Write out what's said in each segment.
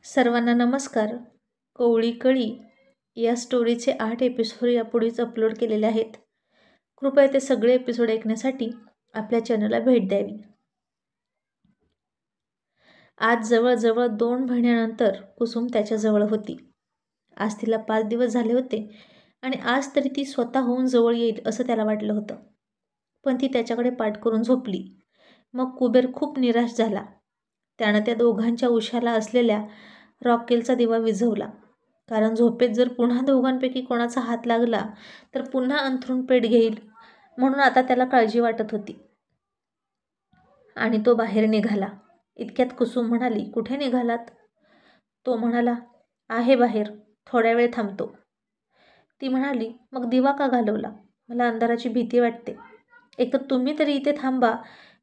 सर्वांना नमस्कार. कोवळी कळी या स्टोरीचे 8 एपिसोड यापूर्वीच अपलोड केलेले आहेत. कृपया ते सगळे एपिसोड ऐकण्यासाठी आपल्या चॅनलला भेट द्यावी. आज जवळजवळ 2 महिन्यानंतर कुसुम त्याच्याजवळ होती. आज तिला 5 दिवस झाले होते आणि आज तरी ती स्वतःहून जवळ येईल असं त्याला वाटलं होतं. पण ती त्याच्याकडे पाठ करून झोपली. मग कुबेर खूप निराश झाला. त्यानं त्या दोघांच्या उशाला असलेल्या रॉकेलचा दिवा विझवला. कारण झोपेत जर पुन्हा दोघांपैकी कोणाचा हात लागला तर पुन्हा अंथरूण पेट घेईल, म्हणून आता त्याला काळजी वाटत होती. आणि तो बाहेर निघाला. इतक्यात कुसुम म्हणाली, "कुठे निघालात?" तो म्हणाला, "आहे बाहेर, थोड्या वेळ थांबतो." ती म्हणाली, "मग दिवा का घालवला? मला अंधाराची भीती वाटते. एकतर तुम्ही तरी इथे थांबा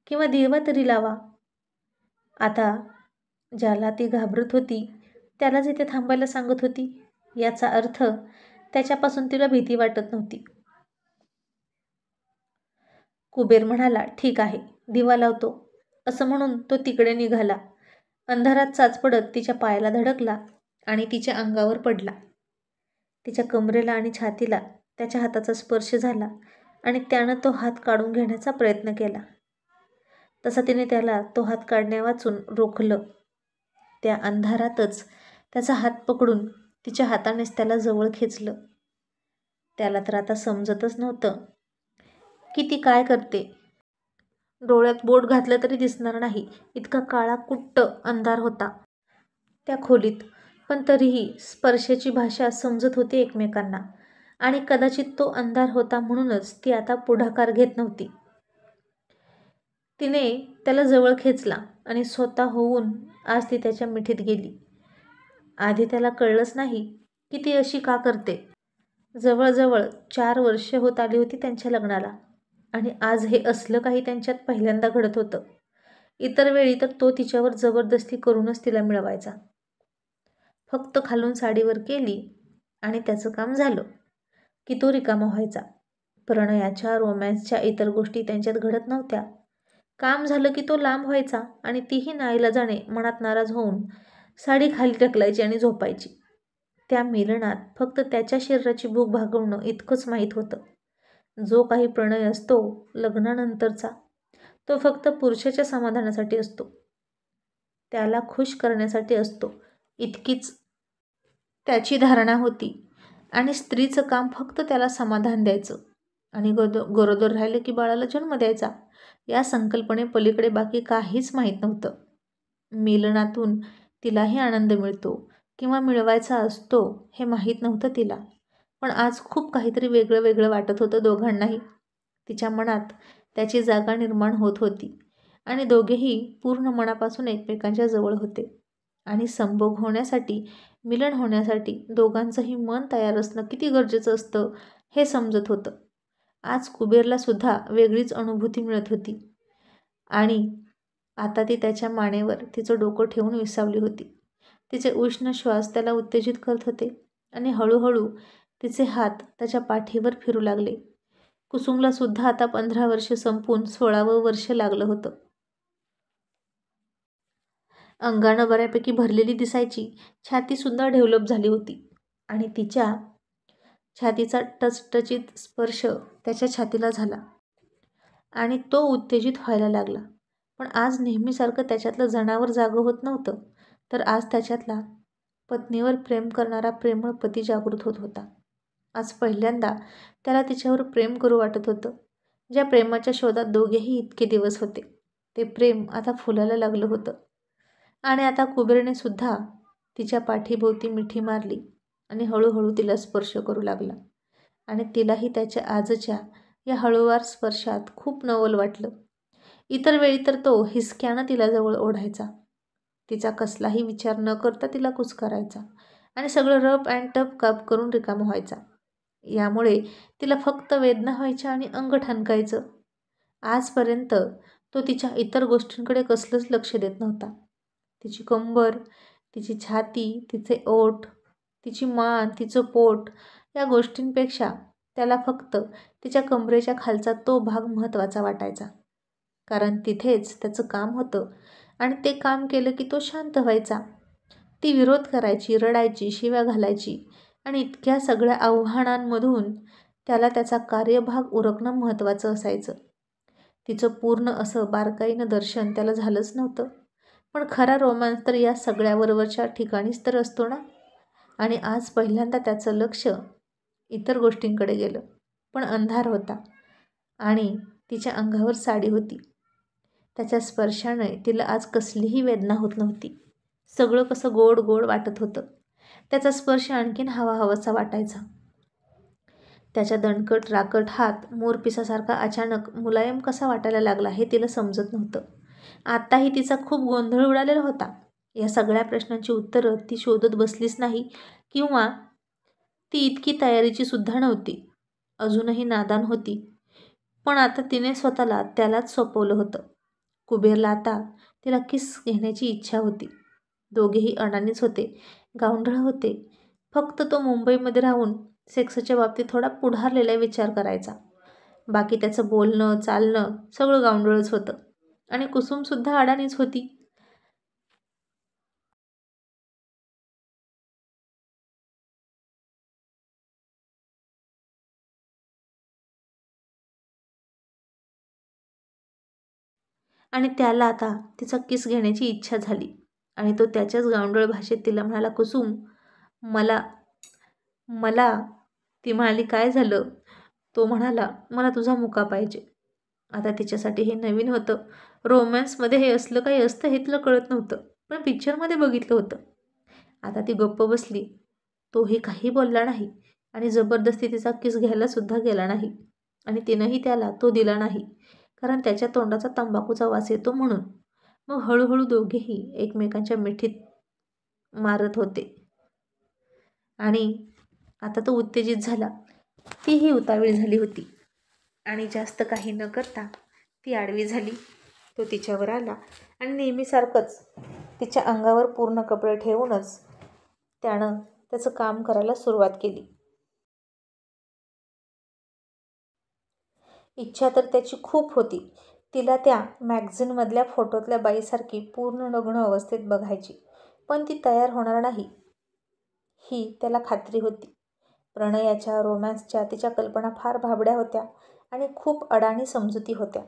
किंवा दिवा तरी लावा." आता ज्याला ती घाबरत होती त्यालाच इथे थांबायला सांगत होती. याचा अर्थ त्याच्यापासून तिला भीती वाटत नव्हती. कुबेर म्हणाला, "ठीक आहे, दिवा लावतो." असं म्हणून तो तिकडे निघाला. अंधारात चाच पडत तिच्या पायाला धडकला आणि तिच्या अंगावर पडला. तिच्या कमरेला आणि छातीला त्याच्या हाताचा स्पर्श झाला आणि त्यानं तो हात काढून घेण्याचा प्रयत्न केला. तसा तिने त्याला तो हात काढण्यावाचून रोखलं. त्या अंधारातच त्याचा हात पकडून तिच्या हातानेच त्याला जवळ खेचलं. त्याला तर आता समजतच नव्हतं की ती काय करते. डोळ्यात बोट घातलं तरी दिसणार नाही इतका काळा कुट्ट अंधार होता त्या खोलीत. पण तरीही स्पर्शाची भाषा समजत होती एकमेकांना. आणि कदाचित तो अंधार होता म्हणूनच ती आता पुढाकार घेत नव्हती. तिने त्याला जवळ खेचला आणि स्वतः होऊन आज ती त्याच्या मिठीत गेली. आधी त्याला कळलंच नाही की ती अशी का करते. जवळजवळ 4 वर्षे होत आली होती त्यांच्या लग्नाला आणि आज हे असलं काही त्यांच्यात पहिल्यांदा घडत होतं. इतर वेळी तर तो तिच्यावर जबरदस्ती करूनच तिला मिळवायचा. फक्त खालून साडीवर केली आणि त्याचं काम झालं की तो रिकामा व्हायचा. प्रणयाच्या, रोमॅन्सच्या इतर गोष्टी त्यांच्यात घडत नव्हत्या. काम झालं की तो लांब व्हायचा आणि तीही नाईलाजाने मनात नाराज होऊन साडी खाली ढकलायची आणि झोपायची. त्या मिलनात फक्त त्याच्या शरीराची भूक भागवणं इतकंच माहीत होतं. जो काही प्रणय असतो लग्नानंतरचा, तो फक्त पुरुषाच्या समाधानासाठी असतो. त्याला खुश करण्यासाठी असतो, इतकीच त्याची धारणा होती. आणि स्त्रीचं काम फक्त त्याला समाधान द्यायचं आणि गरोदर राहिलं की बाळाला जन्म द्यायचा. या संकल्पनेपलीकडे बाकी काहीच माहीत नव्हतं. मिलनातून तिलाही आनंद मिळतो किंवा मिळवायचा असतो हे माहीत नव्हतं तिला. पण आज खूप काहीतरी वेगळं वेगळं वाटत होतं दोघांनाही. तिच्या मनात त्याची जागा निर्माण होत होती आणि दोघेही पूर्ण मनापासून एकमेकांच्या जवळ होते. आणि संभोग होण्यासाठी, मिलन होण्यासाठी दोघांचंही मन तयार असणं किती गरजेचं असतं हे समजत होतं. आज कुबेरला सुद्धा वेगळीच अनुभूती मिळत होती आणि आता ती त्याच्या मानेवर तिचं डोकं ठेवून विसावली होती. तिचे उष्ण श्वास त्याला उत्तेजित करत होते आणि हळूहळू तिचे हात त्याच्या पाठीवर फिरू लागले. कुसुमला सुद्धा आता 15 वर्ष संपून 16वं वर्ष लागलं होतं. अंगानं बऱ्यापैकी भरलेली दिसायची. छातीसुद्धा डेव्हलप झाली होती आणि तिच्या छातीचा टचटचीत स्पर्श त्याच्या छातीला झाला आणि तो उत्तेजित व्हायला लागला. पण आज नेहमीसारखं त्याच्यातलं जनावर जागं होत नव्हतं, तर आज त्याच्यातला पत्नीवर प्रेम करणारा प्रेमळ पती जागृत होत होता. आज पहिल्यांदा त्याला तिच्यावर प्रेम करू वाटत होतं. ज्या प्रेमाच्या शोधात दोघेही इतके दिवस होते, ते प्रेम आता फुलायला लागलं होतं. आणि आता कुबेरने सुद्धा तिच्या पाठीभोवती मिठी मारली आणि हळूहळू तिला स्पर्श करू लागला. आणि तिलाही त्याच्या आजच्या या हळूवार स्पर्शात खूप नवल वाटलं. इतर वेळी तर तो हिसक्यानं तिला जवळ ओढायचा. तिचा कसलाही विचार न करता तिला कुस्करायचा आणि सगळं रफ अँड टफ काप करून रिकामा व्हायचा. यामुळे तिला फक्त वेदना व्हायच्या आणि अंग ठणकायचं. आजपर्यंत तो तिच्या इतर गोष्टींकडे कसलंच लक्ष देत नव्हता. तिची कंबर, तिची छाती, तिचे ओठ, तिची मान, तिचं पोट या गोष्टींपेक्षा त्याला फक्त तिच्या कमरेच्या खालचा तो भाग महत्त्वाचा वाटायचा. कारण तिथेच त्याचं काम होतं आणि ते काम केलं की तो शांत व्हायचा. ती विरोध करायची, रडायची, शिव्या घालायची आणि इतक्या सगळ्या आव्हानांमधून त्याला त्याचा कार्यभाग उरकणं महत्त्वाचं असायचं. तिचं पूर्ण असं बारकाईनं दर्शन त्याला झालंच नव्हतं. पण खरा रोमॅन्स तर या सगळ्याबरोबरच्या ठिकाणीच तर असतो ना. आणि आज पहिल्यांदा त्याचं लक्ष इतर गोष्टींकडे गेलं. पण अंधार होता आणि तिच्या अंगावर साडी होती. त्याच्या स्पर्शाने तिला आज कसलीही वेदना होत नव्हती. सगळं कसं गोड गोड वाटत होतं. त्याचा स्पर्श आणखीन हवाहवासा वाटायचा. त्याच्या दणकट राकट हात मोरपिसासारखा अचानक मुलायम कसा वाटायला लागला हे तिला समजत नव्हतं. आत्ताही तिचा खूप गोंधळ उडालेला होता. या सगळ्या प्रश्नांची उत्तरं ती शोधत बसलीच नाही किंवा ती इतकी तयारीची सुद्धा नव्हती. अजूनही नादान होती. पण आता तिने स्वतःला त्यालाच सोपवलं होतं. कुबेरला आता तिला किस घेण्याची इच्छा होती. दोघेही अडाणीच होते, गावंढळ होते. फक्त तो मुंबईमध्ये राहून सेक्सच्या बाबतीत थोडा पुढारलेला विचार करायचा. बाकी त्याचं बोलणं चालणं सगळं गावंढळच होतं. आणि कुसुमसुद्धा अडाणीच होती. आणि त्याला आता तिचा किस घेण्याची इच्छा झाली. आणि तो त्याच्याच गावंढळ भाषेत तिला म्हणाला, कुसुम, मला मला ती म्हणाली, काय झालं? तो म्हणाला, मला तुझा मुका पाहिजे. आता तिच्यासाठी हे नवीन होतं. रोमॅन्समध्ये हे असलं काही असतं हे तिला कळत नव्हतं. पण पिक्चरमध्ये बघितलं होतं. आता ती गप्प बसली. तोही काही बोलला नाही आणि जबरदस्ती तिचा किस घ्यायला सुद्धा गेला नाही. आणि तिनंही त्याला तो दिला नाही, कारण त्याच्या तोंडाचा तंबाखूचा वास येतो म्हणून. मग हळूहळू दोघेही एकमेकांच्या मिठीत मारत होते. आणि आता तो उत्तेजित झाला. तीही उतावीळ झाली होती. आणि जास्त काही न करता ती आडवी झाली. तो तिच्यावर आला आणि नेहमीसारखंच तिच्या अंगावर पूर्ण कपडे ठेवूनच त्यानं त्याचं काम करायला सुरुवात केली. इच्छा तर त्याची खूप होती. तिला त्या मॅगझिनमधल्या फोटोतल्या बाईसारखी पूर्ण नग्न अवस्थेत बघायची. पण ती तयार होणार नाही ही त्याला खात्री होती. प्रणयाच्या, रोमॅन्सच्या तिच्या कल्पना फार भाबड्या होत्या आणि खूप अडाणी समजुती होत्या.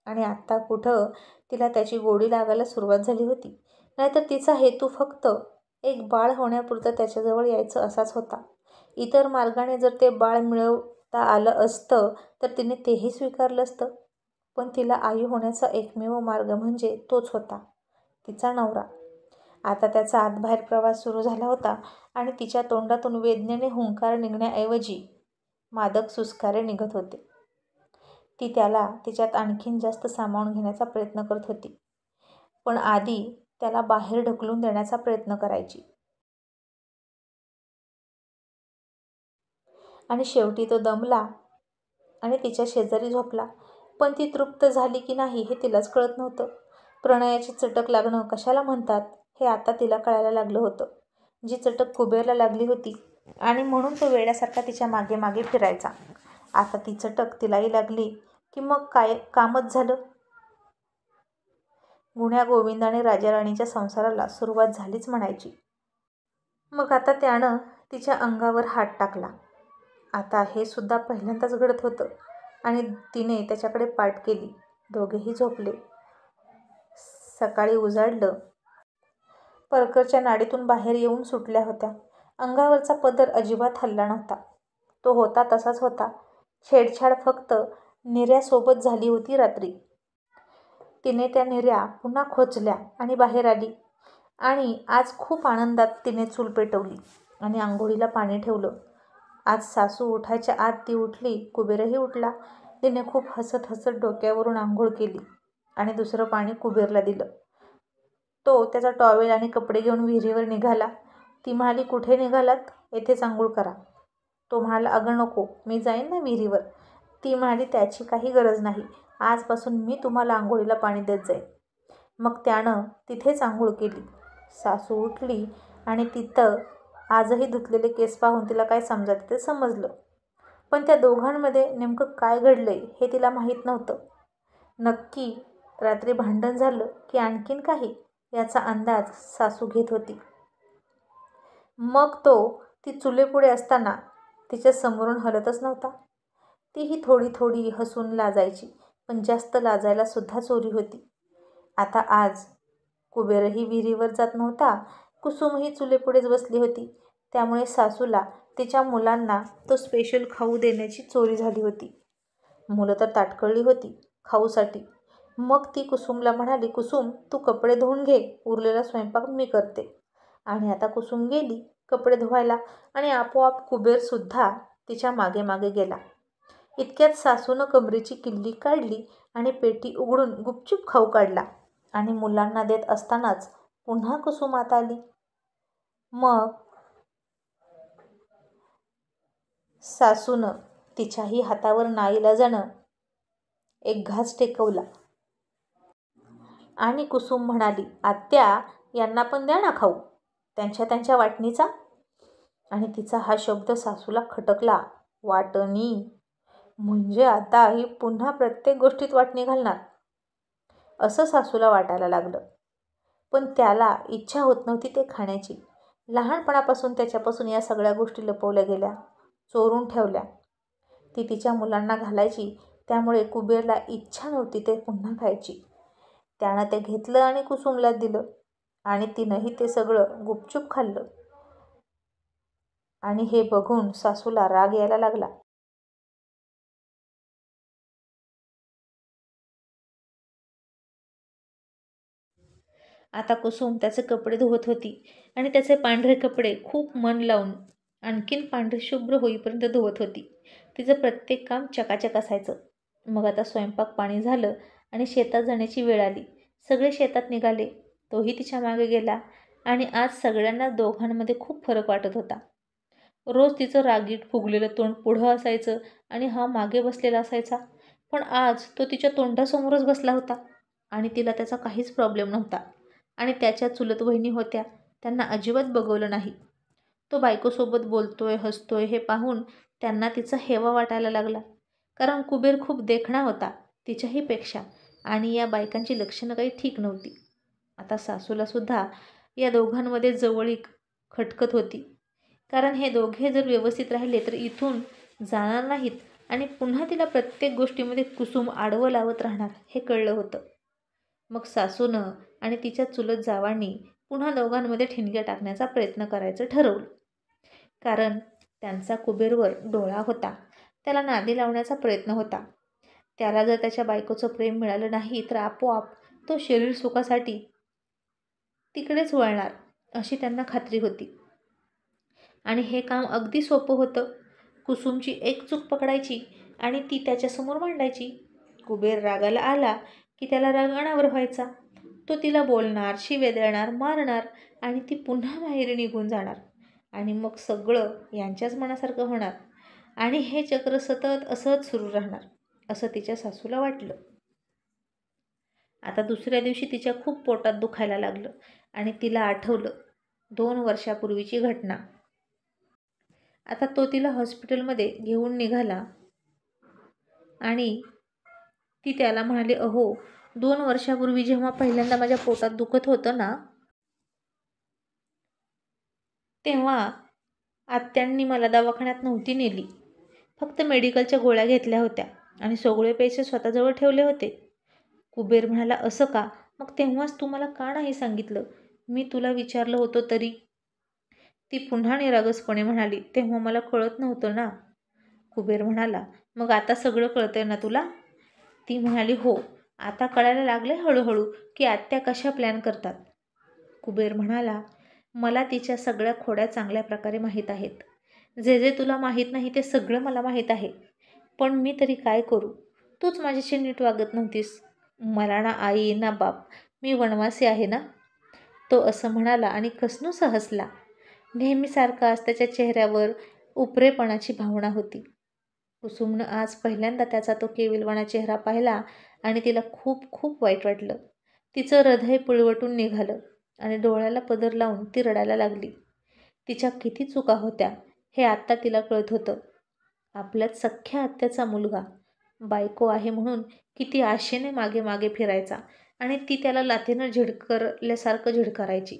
आणि आत्ता कुठं तिला त्याची गोडी लागायला सुरुवात झाली होती. नाहीतर तिचा हेतू फक्त एक बाळ होण्यापुरतं त्याच्याजवळ यायचं असाच होता. इतर मार्गाने जर ते बाळ मिळवता आलं असतं तर तिने तेही स्वीकारलं असतं. पण तिला आई होण्याचा एकमेव मार्ग म्हणजे तोच होता, तिचा नवरा. आता त्याचा आतबाहेर प्रवास सुरू झाला होता आणि तिच्या तोंडातून वेदनेने हुंकार निघण्याऐवजी मादक सुस्कारे निघत होते. ती त्याला तिच्यात आणखीन जास्त सामावून घेण्याचा प्रयत्न करत होती. पण आधी त्याला बाहेर ढकलून देण्याचा प्रयत्न करायची. आणि शेवटी तो दमला आणि तिच्या शेजारी झोपला. पण ती तृप्त झाली की नाही हे तिलाच कळत नव्हतं. प्रणयाची चटक लागणं कशाला म्हणतात हे आता तिला कळायला लागलं होतं. जी चटक कुबेरला लागली होती आणि म्हणून तो वेड्यासारखा तिच्या मागे मागे फिरायचा. आता ती चटक तिलाही लागली की मग काय कामच झालं. गुण्या गोविंदाने राजाराणीच्या संसाराला सुरुवात झालीच म्हणायची. मग आता त्यानं तिच्या अंगावर हात टाकला. आता हे सुद्धा पहिल्यांदाच घडत होतं. आणि तिने त्याच्याकडे पाठ केली. दोघेही झोपले. सकाळी उजाडलं. परकरच्या नाडीतून बाहेर येऊन सुटल्या होत्या. अंगावरचा पदर अजिबात हलला नव्हता. तो होता तसाच होता. छेडछाड फक्त निर्यासोबत झाली होती रात्री. तिने त्या निर्या पुन्हा खोचल्या आणि बाहेर आली. आणि आज खूप आनंदात तिने चूल पेटवली आणि आंघोळीला पाणी ठेवलं. आज सासू उठायच्या आत ती उठली. कुबेरही उठला. तिने खूप हसत हसत डोक्यावरून आंघोळ केली आणि दुसरं पाणी कुबेरला दिलं. तो त्याचा टॉवेल आणि कपडे घेऊन विहिरीवर निघाला. ती म्हणाली, कुठे निघालात? येथेच आंघोळ करा. तो म्हणाला, अगं नको, मी जाईन ना विहिरीवर. ती म्हणाली, त्याची काही गरज नाही. आजपासून मी तुम्हाला आंघोळीला पाणी देत जाईन. मग त्यानं तिथेच आंघोळ केली. सासू उठली आणि तिथं आजही धुतलेले केस पाहून तिला काय समजत ते समजलं. पण त्या दोघांमध्ये नेमकं काय घडलंय हे तिला माहीत नव्हतं. नक्की रात्री भांडण झालं की आणखीन काही याचा अंदाज सासू घेत होती. मग तो ती चुलेपुढे असताना तिच्या समोरून हलतच नव्हता. तीही थोडी थोडी हसून लाजायची, पण जास्त लाजायला सुद्धा चोरी होती. आता आज कुबेरही विहिरीवर जात नव्हता. कुसुमही चुलेपुढेच बसली होती. त्यामुळे सासूला तिच्या मुलांना तो स्पेशल खाऊ देण्याची चोरी झाली होती. मुलं तर ताटकळली होती खाऊसाठी. मग ती कुसुमला म्हणाली, कुसुम तू कपडे धुवून घे, उरलेला स्वयंपाक मी करते. आणि आता कुसुम गेली कपडे धुवायला आणि आपोआप कुबेरसुद्धा तिच्या मागे मागे गेला. इतक्यात सासूनं कमरेची किल्ली काढली आणि पेटी उघडून गुपचूप खाऊ काढला आणि मुलांना देत असतानाच पुन्हा कुसुम आत आली. मग सासूनं तिच्याही हातावर नाईलाजानं एक घास टेकवला आणि कुसुम म्हणाली, आत्या यांना पण द्या ना खाऊ, त्यांच्या त्यांच्या वाटणीचा. आणि तिचा हा शब्द सासूला खटकला. वाटणी म्हणजे आता ही पुन्हा प्रत्येक गोष्टीत वाटणी घालणार असं सासूला वाटायला लागलं. पण त्याला इच्छा होत नव्हती ते खाण्याची. लहानपणापासून त्याच्यापासून या सगळ्या गोष्टी लपवल्या गेल्या, चोरून ठेवल्या. ती तिच्या मुलांना घालायची, त्यामुळे कुबेरला इच्छा नव्हती ते पुन्हा खायची. त्यानं ते घेतलं आणि कुसुमला दिलं आणि तिनंही ते सगळं गुपचूप खाल्लं. आणि हे बघून सासूला राग यायला लागला. आता कुसुम त्याचे कपडे धुवत होती आणि त्याचे पांढरे कपडे खूप मन लावून आणखीन पांढरे शुभ्र होईपर्यंत धुवत होती. तिचं प्रत्येक काम चकाचक असायचं. मग आता स्वयंपाक पाणी झालं आणि शेतात जाण्याची वेळ आली. सगळे शेतात निघाले. तोही तिच्या मागे गेला आणि आज सगळ्यांना दोघांमध्ये खूप फरक वाटत होता. रोज तिचं रागीट फुगलेलं तोंड पुढं असायचं आणि हा मागे बसलेला असायचा. पण आज तो तिच्या तोंडासमोरच बसला होता आणि तिला त्याचा काहीच प्रॉब्लेम नव्हता. आणि त्याच्या चुलत वहिनी होत्या, त्यांना अजिबात बघवलं नाही. तो बायकोसोबत बोलतोय, हसतोय हे पाहून त्यांना तिचा हेवा वाटायला लागला. कारण कुबेर खूप देखणा होता तिच्याही पेक्षा आणि या बायकांची लक्षणं काही ठीक नव्हती. आता सासूलासुद्धा या दोघांमध्ये जवळीक खटकत होती. कारण हे दोघे जर व्यवस्थित राहिले तर इथून जाणार नाहीत आणि पुन्हा तिला प्रत्येक गोष्टीमध्ये कुसुम आडवं लावत राहणार हे कळलं होतं. मग सासूनं आणि तिच्या चुलत जावांनी पुन्हा दोघांमध्ये ठिणग्या टाकण्याचा प्रयत्न करायचं ठरवलं. कारण त्यांचा कुबेरवर डोळा होता. त्याला नादी लावण्याचा प्रयत्न होता. त्याला जर त्याच्या बायकोचं प्रेम मिळालं नाही तर आपोआप तो शरीर सुखासाठी तिकडेच वळणार अशी त्यांना खात्री होती. आणि हे काम अगदी सोपं होतं. कुसुमची एक चूक पकडायची आणि ती त्याच्यासमोर मांडायची. कुबेर रागाला आला की त्याला राग अनावर व्हायचा. तो तिला बोलणार, शिव्या देणार, मारणार आणि ती पुन्हा माहेरी निघून जाणार. आणि मग सगळं यांच्याच मनासारखं होणार आणि हे चक्र सतत असंच सुरू राहणार असं तिच्या सासूला वाटलं. आता दुसऱ्या दिवशी तिच्या खूप पोटात दुखायला लागलं आणि तिला आठवलं 2 वर्षापूर्वीची घटना. आता तो तिला हॉस्पिटलमध्ये घेऊन निघाला आणि ती त्याला म्हणाली, अहो 2 वर्षापूर्वी जेव्हा पहिल्यांदा माझ्या पोटात दुखत होतं ना, तेव्हा आत्यांनी मला दवाखान्यात नव्हती नेली. फक्त मेडिकलच्या गोळ्या घेतल्या होत्या आणि सगळे पैसे स्वतःजवळ ठेवले होते. कुबेर म्हणाला, असं का? मग तेव्हाच तू मला का नाही सांगितलं? मी तुला विचारलं होतं तरी. ती पुन्हा निरागसपणे म्हणाली, तेव्हा मला कळत नव्हतं ना. कुबेर म्हणाला, मग आता सगळं कळतंय ना तुला? ती म्हणाली, हो, आता कळायला लागले हळूहळू की आत्या कशा प्लॅन करतात. कुबेर म्हणाला, मला तिच्या सगळ्या खोड्या चांगल्या प्रकारे माहीत आहेत. जे जे तुला माहीत नाही ते सगळं मला माहीत आहे. पण मी तरी काय करू? तूच माझ्याशी नीट वागत नव्हतीस. मला ना आई ना बाप, मी वनवासी आहे ना. तो असं म्हणाला आणि खसनूस हसला. नेहमीसारखाच त्याच्या चेहऱ्यावर उपरेपणाची भावना होती. कुसुमनं आज पहिल्यांदा त्याचा तो केविलवाणा चेहरा पाहिला आणि तिला खूप खूप वाईट वाटलं. तिचं हृदय पिळवटून निघालं आणि डोळ्याला पदर लावून ती रडायला लागली. तिच्या किती चुका होत्या हे आत्ता तिला कळत होतं. आपल्यात सख्ख्या आत्याचा मुलगा बायको आहे म्हणून किती आशेने मागे मागे फिरायचा आणि ती त्याला लाथेनं झिडकारल्यासारखं झिडकारायची.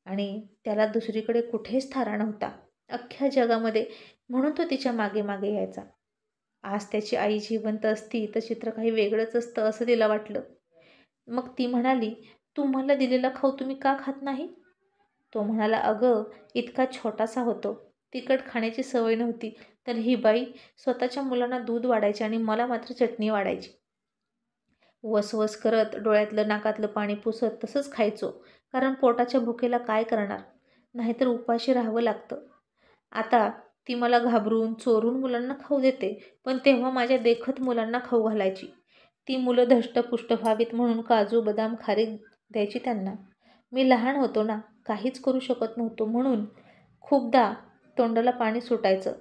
आणि त्याला दुसरीकडे कुठेच थारा नव्हता अख्ख्या जगामध्ये, म्हणून तो तिच्या मागे मागे यायचा. आज त्याची आई जिवंत असती तर चित्र काही वेगळंच असतं असं तिला वाटलं. मग ती म्हणाली, तू मला दिलेला खाऊ तुम्ही का खात नाही? तो म्हणाला, अगं इतका छोटासा होतो, तिखट खाण्याची सवय नव्हती, तर ही बाई स्वतःच्या मुलांना दूध वाढायची आणि मला मात्र चटणी वाढायची. वसवस करत डोळ्यातलं नाकातलं पाणी पुसत तसंच खायचो, कारण पोटाच्या भुकेला काय करणार, नाहीतर उपाशी राहावं लागतं. आता ती मला घाबरून चोरून मुलांना खाऊ देते, पण तेव्हा माझ्या देखत मुलांना खाऊ घालायची. ती मुलं धष्टपुष्ट व्हावीत म्हणून काजू बदाम खारीक द्यायची त्यांना. मी लहान होतो ना, काहीच करू शकत नव्हतो, म्हणून खूपदा तोंडाला पाणी सुटायचं,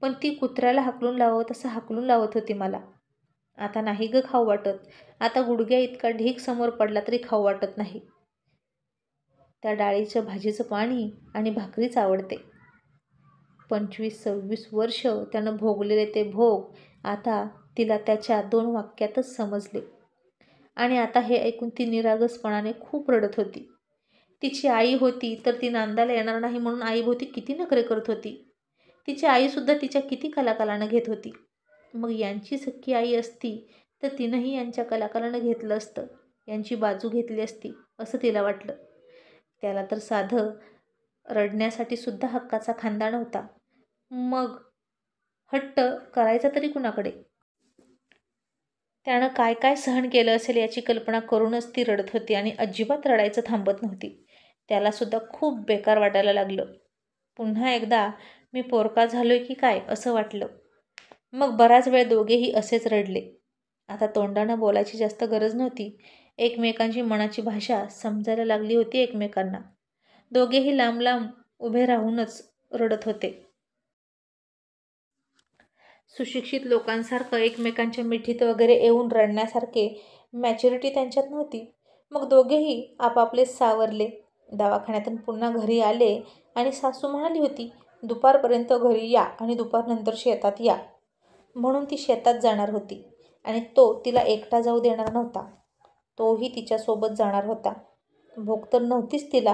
पण ती कुत्र्याला हाकलून लावत तसं हाकलून लावत होती मला. आता नाही ग खाऊ वाटत. आता गुडघ्या इतका ढीग समोर पडला तरी खाऊ वाटत नाही. त्या डाळीचं भाजीचं पाणी आणि भाकरीच आवडते. 25-26 वर्ष त्यानं भोगलेले ते भोग आता तिला त्याच्या 2 वाक्यातच समजले. आणि आता हे ऐकून ती निरागसपणाने खूप रडत होती. तिची आई होती तर ती नांदायला येणार नाही म्हणून आईभोवती किती नखरे करत होती. तिची आईसुद्धा तिच्या किती कलाकलानं घेत होती. मग यांची सख्खी आई असती तर तिनंही यांच्या कलाकलानं घेतलं असतं, यांची बाजू घेतली असती असं तिला वाटलं. त्याला तर साधं रडण्यासाठी सुद्धा हक्काचा खांदा नव्हता, मग हट्ट करायचा तरी कुणाकडे? त्यानं काय काय सहन केलं असेल याची कल्पना करूनच ती रडत होती आणि अजिबात रडायचं थांबत नव्हती. त्यालासुद्धा खूप बेकार वाटायला लागलं. पुन्हा एकदा मी पोरका झालोय की काय असं वाटलं. मग बराच वेळ दोघेही असेच रडले. आता तोंडानं बोलायची जास्त गरज नव्हती. एकमेकांची मनाची भाषा समजायला लागली होती एकमेकांना. दोघेही लांब लांब उभे राहूनच रडत होते. सुशिक्षित लोकांसारखं एकमेकांच्या मिठीत वगैरे येऊन रडण्यासारखे मॅच्युरिटी त्यांच्यात नव्हती. मग दोघेही आपापलेच सावरले. दवाखान्यातून पुन्हा घरी आले आणि सासू म्हणाली होती, दुपारपर्यंत घरी या आणि दुपारनंतर शेतात या. म्हणून ती शेतात जाणार होती आणि तो तिला एकटा जाऊ देणार नव्हता. तोही तिच्यासोबत जाणार होता. भूक तर नव्हतीच तिला,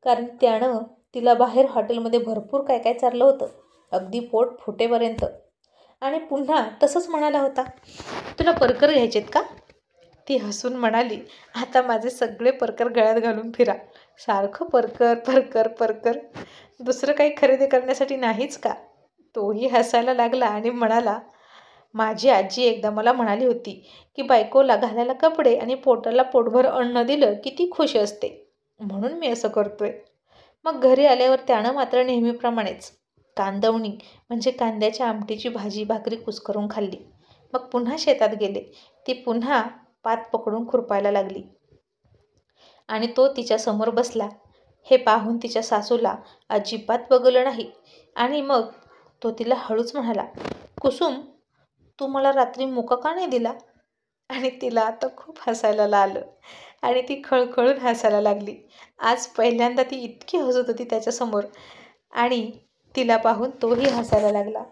कारण त्यानं तिला बाहेर हॉटेलमध्ये भरपूर काय काय चारलं होतं, अगदी पोट फुटेपर्यंत. आणि पुन्हा तसंच म्हणाला होता, तुला परकर घ्यायचेत का? ती हसून म्हणाली, आता माझे सगळे परकर गळ्यात घालून फिरा. सारखं परकर परकर परकर, दुसरं काही खरेदी करण्यासाठी नाहीच का? तोही हसायला लागला आणि म्हणाला, माझी आजी एकदा मला म्हणाली होती की बायकोला घालायला कपडे आणि पोटाला पोटभर अन्न दिलं की ती खुश असते, म्हणून मी असं करतोय. मग घरी आल्यावर त्यानं मात्र नेहमीप्रमाणेच कांदवणी म्हणजे कांद्याच्या आमटीची भाजी भाकरी कुस्करून खाल्ली. मग पुन्हा शेतात गेले. ती पुन्हा पात पकडून खुरपायला लागली आणि तो तिच्यासमोर बसला. हे पाहून तिच्या सासूला अजिबात बघवलं नाही आणि मग तो तिला हळूच म्हणाला, कुसुम, तू मला रात्री मुका का नाही दिला? आणि तिला आता खूप हसायला आलं आणि ती खळखळून हसायला लागली. आज पहिल्यांदा ती इतकी हसत होती त्याच्यासमोर आणि तिला पाहून तोही हसायला लागला.